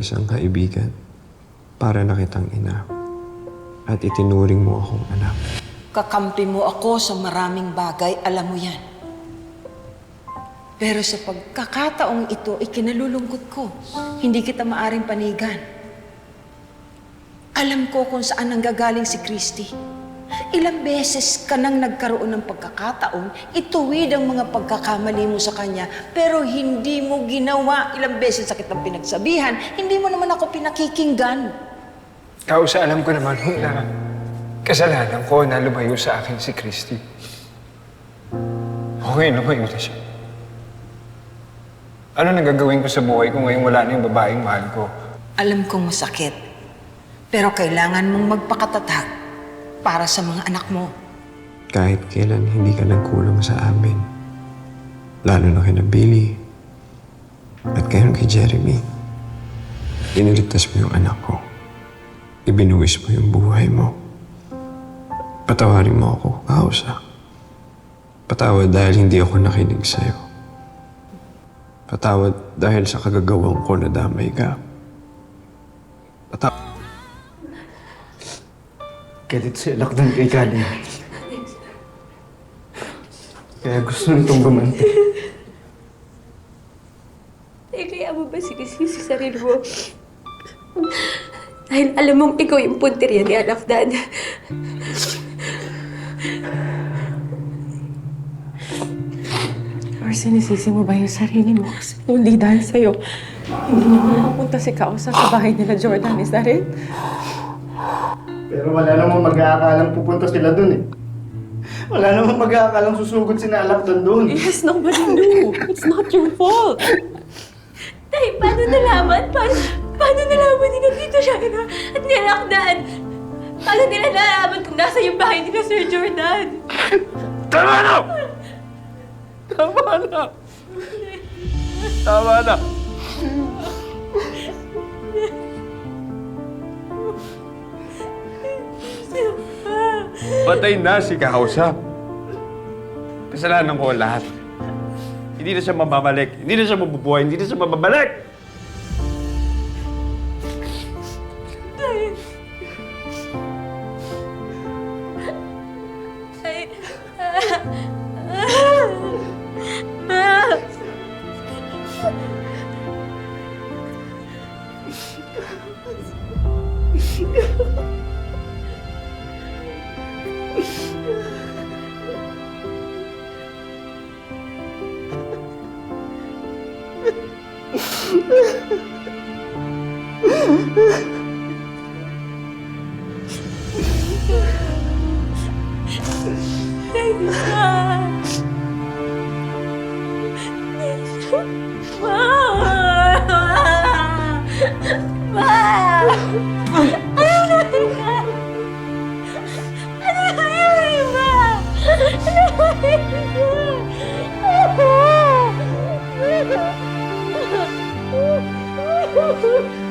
isang kaibigan, para na kitang ina, at itinuring mo akong anak. Kakampi mo ako sa maraming bagay, alam mo yan. Pero sa pagkakataong ito, ikinalulungkot ko. Hindi kita maaring panigan. Alam ko kung saan nanggagaling si Christy. Ilang beses ka nang nagkaroon ng pagkakataong ituwid ang mga pagkakamali mo sa kanya, pero hindi mo ginawa. Ilang beses sa kitang pinagsabihan, hindi mo naman ako pinakikinggan. Kausa, alam ko naman na kasalanan ko na lumayo sa akin si Christy. Okay, lumayo na siya. Ano nang gagawin ko sa buhay ko ngayong wala na yung babaeng mahal ko? Alam kong masakit, pero kailangan mong magpakatatag para sa mga anak mo. Kahit kailan hindi ka nagkulang sa amin. Lalo na kina Billy. At ngayon kay Jeremy. Iniligtas mo yung anak ko. Ibinuwis mo yung buhay mo. Patawarin mo ako, Kausa. Patawad dahil hindi ako nakinig sa'yo. Patawad dahil sa kagagawang ko na damay ka. Galit si Alakdan kay Kaling. Kaya gusto nitong gumanti. Kaya mo ba sinisisi sa sarili mo? Dahil alam mong ikaw yung punteriya ni Alakdan. Or sinisisi mo ba yung sarili mo? Kasi hindi dahil sa'yo, hindi mo mapunta si Kausa sa bahay nila Jordan. Is that it? Pero wala namang mag-aakalang pupunta sila dun eh. Wala namang mag-aakalang susugod si Alakdan dun. Yes, nobody knew. It's not your fault. Dahil paano nalaman? Paano nalaman ni Tito Shaina at ni Alakdan? Paano nila nalaman kung nasa yung bahay nila Sir Jordan? Tama na! Tama na! Tama na! Patay na si Kausa. Kasalanan ko lahat. Hindi na siya mababalik. Hindi na siya mabubuhay. Hindi na siya mababalik! Ano